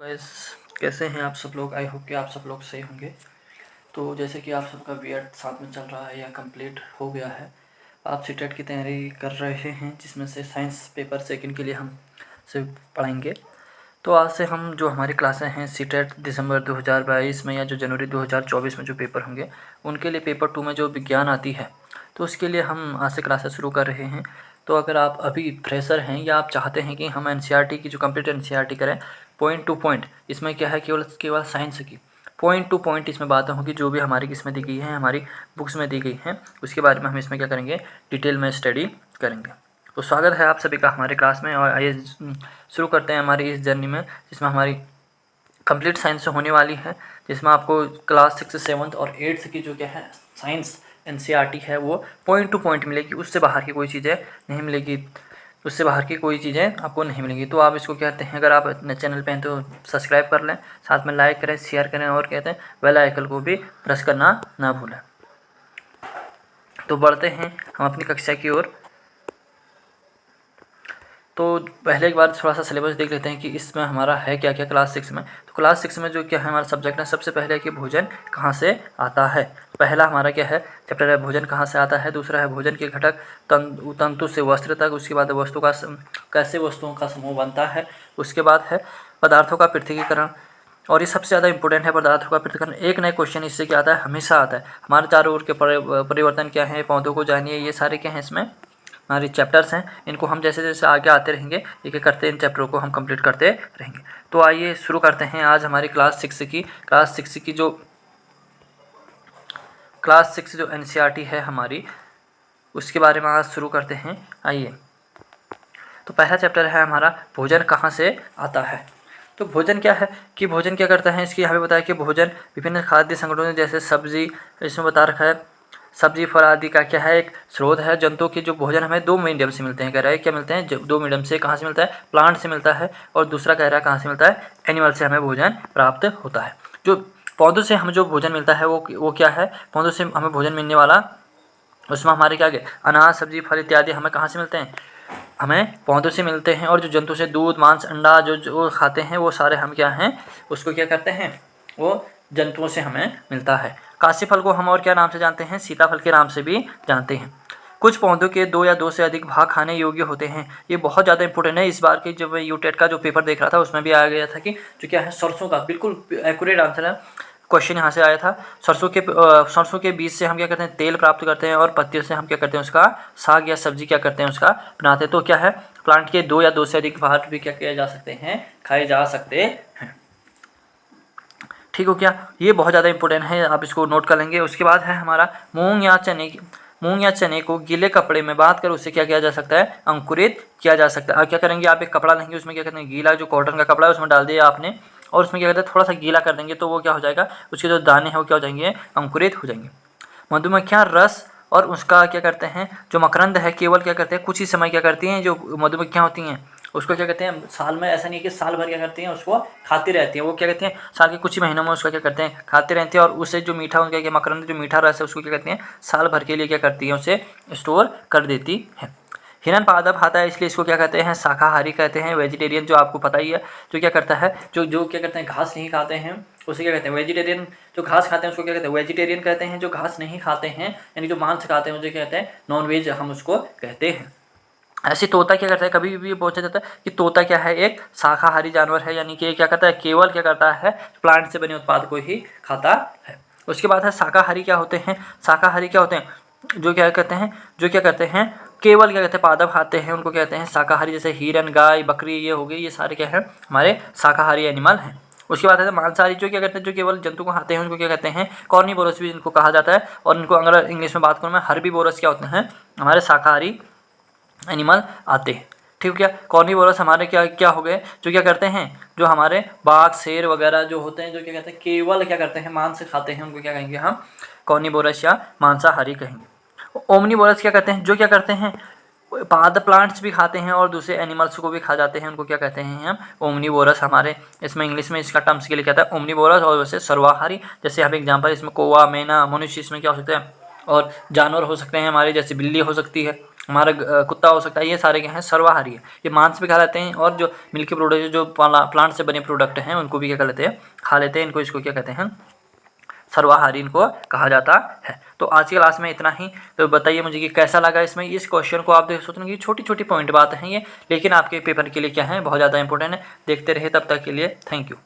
Guys, कैसे हैं आप सब लोग। आई होप कि आप सब लोग सही होंगे। तो जैसे कि आप सबका बीएड साथ में चल रहा है या कंप्लीट हो गया है, आप सीटेट की तैयारी कर रहे हैं, जिसमें से साइंस पेपर सेकंड के लिए हम से पढ़ेंगे। तो आज से हम जो हमारी क्लासें हैं सीटेट दिसंबर 2022 में या जो जनवरी 2024 में जो पेपर होंगे, उनके लिए पेपर 2 में जो विज्ञान आती है, तो उसके लिए हम आज से क्लासेस शुरू कर रहे हैं। तो अगर आप अभी फ्रेशर हैं या आप चाहते हैं कि हम एनसीईआरटी की जो कंप्लीट एनसीईआरटी करें पॉइंट टू पॉइंट, इसमें क्या है केवल केवल साइंस की पॉइंट टू पॉइंट इसमें बातें होंगी, जो भी हमारी इसमें दी गई हैं, हमारी बुक्स में दी गई हैं, उसके बारे में हम इसमें क्या करेंगे, डिटेल में स्टडी करेंगे। तो स्वागत है आप सभी का हमारे क्लास में। और आइए शुरू करते हैं हमारी इस जर्नी में, जिसमें हमारी कंप्लीट साइंस होने वाली है, जिसमें आपको क्लास 6, 7 और 8 की जो क्या है साइंस एनसीईआरटी है वो पॉइंट टू पॉइंट मिलेगी। उससे बाहर की कोई चीज़ें नहीं मिलेगी, उससे बाहर की कोई चीज़ें आपको नहीं मिलेंगी। तो आप इसको कहते हैं, अगर आप अपने चैनल पे हैं तो सब्सक्राइब कर लें, साथ में लाइक करें, शेयर करें, और कहते हैं बेल आइकन को भी प्रेस करना ना भूलें। तो बढ़ते हैं हम अपनी कक्षा की ओर। तो पहले एक बार थोड़ा सा सिलेबस देख लेते हैं कि इसमें हमारा है क्या क्या क्लास 6 में। तो क्लास 6 में जो क्या है हमारा सब्जेक्ट है, सबसे पहले है कि भोजन कहाँ से आता है। पहला हमारा क्या है चैप्टर है, भोजन कहाँ से आता है। दूसरा है भोजन के घटक तंतु से वस्त्र तक। उसके बाद वस्तु का कैसे वस्तुओं का समूह बनता है। उसके बाद है पदार्थों का पृथक्कीकरण, और ये सबसे ज़्यादा इंपॉर्टेंट है पदार्थों का पृथक्कीकरण। एक नए क्वेश्चन इससे क्या आता है, हमेशा आता है। हमारे चारों ओर के परिवर्तन क्या है, पौधों को जानिए, ये सारे क्या हैं इसमें हमारे चैप्टर्स हैं। इनको हम जैसे जैसे आगे आते रहेंगे एक एक करते इन चैप्टरों को हम कंप्लीट करते रहेंगे। तो आइए शुरू करते हैं आज हमारी क्लास 6 की जो क्लास 6 जो एनसीईआरटी है हमारी, उसके बारे में आज शुरू करते हैं। आइए, तो पहला चैप्टर है हमारा भोजन कहाँ से आता है। तो भोजन क्या है कि भोजन क्या करता है, इसकी हमें बताया कि भोजन विभिन्न खाद्य संगठनों जैसे सब्जी, इसमें बता रखा है सब्जी फल आदि का क्या है एक स्रोत है। जंतुओं के जो भोजन हमें 2 मीडियम से मिलते हैं, कह रहा है क्या मिलते हैं 2 मीडियम से। कहाँ से मिलता है, प्लांट से मिलता है, और दूसरा कह रहा है कहाँ से मिलता है, एनिमल से हमें भोजन प्राप्त होता है। जो पौधों से हमें जो भोजन मिलता है वो क्या है, पौधों से हमें भोजन मिलने वाला, उसमें हमारे क्या गए अनाज सब्जी फल इत्यादि हमें कहाँ से मिलते हैं, हमें पौधों से मिलते हैं। और जो जंतु से दूध मांस अंडा जो खाते हैं वो सारे हम क्या हैं, उसको क्या करते हैं, वो जंतुओं से हमें मिलता है। काशी फल को हम और क्या नाम से जानते हैं, सीताफल के नाम से भी जानते हैं। कुछ पौधों के 2 या 2 से अधिक भाग खाने योग्य होते हैं। ये बहुत ज़्यादा इंपॉर्टेंट है। इस बार की जब मैं यूटेट का जो पेपर देख रहा था उसमें भी आ गया था कि जो क्या है सरसों का बिल्कुल एक्यूरेट आंसर है, क्वेश्चन यहाँ से आया था। सरसों के बीज से हम क्या करते हैं, तेल प्राप्त करते हैं, और पत्तियों से हम क्या करते हैं, उसका साग या सब्जी क्या करते हैं, उसका बनाते हैं। तो क्या है, प्लांट के 2 या 2 से अधिक भाग भी क्या किए जा सकते हैं, खाए जा सकते हैं। ठीक हो क्या, ये बहुत ज़्यादा इंपॉर्टेंट है, आप इसको नोट कर लेंगे। उसके बाद है हमारा मूंग या चने को गीले कपड़े में बांध कर उससे क्या किया जा सकता है, अंकुरित किया जा सकता है। अब क्या करेंगे, आप एक कपड़ा लेंगे, उसमें क्या करते हैं, गीला जो कॉटन का कपड़ा है उसमें डाल दिया आपने, और उसमें क्या करते हैं थोड़ा सा गीला कर देंगे, तो वो क्या हो जाएगा, उसके जो दाने हैं वो क्या हो जाएंगे, अंकुरित हो जाएंगे। मधुमक्खियाँ रस और उसका क्या करते हैं, जो मकरंद है केवल क्या करते हैं कुछ ही समय क्या करती हैं, जो मधुमक्खियाँ होती हैं उसको क्या कहते हैं, साल में ऐसा नहीं है कि साल भर क्या करती हैं, उसको खाती रहती हैं। वो क्या कहते हैं साल के कुछ ही महीनों में उसका क्या करते हैं, खाते रहते हैं, और उसे जो मीठा उनका क्या मकरंद जो मीठा रस है उसको क्या कहते हैं, साल भर के लिए क्या करती है, उसे स्टोर कर देती है। हिरन पादप खाता है, इसलिए इसको क्या कहते हैं, शाकाहारी कहते हैं। वेजिटेरियन जो आपको पता ही है, जो क्या करता है, जो क्या करते हैं घास नहीं खाते हैं उसे क्या कहते हैं, वेजिटेरियन। जो घास खाते हैं उसको क्या कहते हैं, वेजिटेरियन कहते हैं। जो घास नहीं खाते हैं यानी जो मांस खाते हैं उसे कहते हैं नॉन वेज, हम उसको कहते हैं। ऐसे तोता क्या करता है, कभी भी पूछा जाता है कि तोता क्या है, एक शाकाहारी जानवर है, यानी कि क्या करता है, केवल क्या करता है, प्लांट से बने उत्पाद को ही खाता है। उसके बाद है शाकाहारी क्या होते हैं, शाकाहारी क्या होते हैं, जो क्या करते हैं केवल क्या कहते हैं पादप खाते हैं, उनको कहते हैं शाकाहारी। जैसे हिरन गाय बकरी ये हो गई, ये सारे क्या हैं, हमारे शाकाहारी एनिमल हैं। उसके बाद है मांसाहारी, जो क्या करते हैं, जो केवल जंतु को खाते हैं उनको क्या कहते हैं, कॉर्निवोरस भी इनको कहा जाता है। और इनको अगर इंग्लिश में बात करूँ मैं, हर्बीवोरस क्या होते हैं, हमारे शाकाहारी एनिमल आते हैं। ठीक है, कॉर्निवोरस हमारे क्या क्या हो गए, जो क्या करते हैं, जो हमारे बाघ शेर वगैरह जो होते हैं, जो क्या कहते हैं केवल क्या करते हैं मांस खाते हैं, उनको क्या कहेंगे हम, कॉर्निवोरस या मांसाहारी कहेंगे। ओमनीवोरस क्या करते हैं, जो क्या करते हैं पाद प्लांट्स भी खाते हैं और दूसरे एनिमल्स को भी खा जाते हैं, उनको क्या कहते हैं हम, ओमनीवोरस। हमारे इसमें इंग्लिश में इसका टर्म्स के लिए कहता है ओमनीवोरस। और वैसे सर्वाहारी, जैसे यहाँ पे एग्जांपल इसमें कौवा मैना मनुष्य इसमें क्या हो सकता है, और जानवर हो सकते हैं हमारे, जैसे बिल्ली हो सकती है, हमारा कुत्ता हो सकता है, ये सारे क्या हैं सर्वाहारी है। ये मांस भी खा लेते हैं और जो मिल्की प्रोडक्ट जो प्लांट से बने प्रोडक्ट हैं उनको भी क्या कर लेते हैं, खा लेते हैं। इनको इसको क्या कहते हैं, सर्वाहारी इनको कहा जाता है। तो आज की क्लास में इतना ही। तो बताइए मुझे कि कैसा लगा इसमें। इस क्वेश्चन को आप देख सोचने की छोटी छोटी पॉइंट बात हैं ये, लेकिन आपके पेपर के लिए क्या है बहुत ज़्यादा इंपॉर्टेंट है। देखते रहे, तब तक के लिए थैंक यू।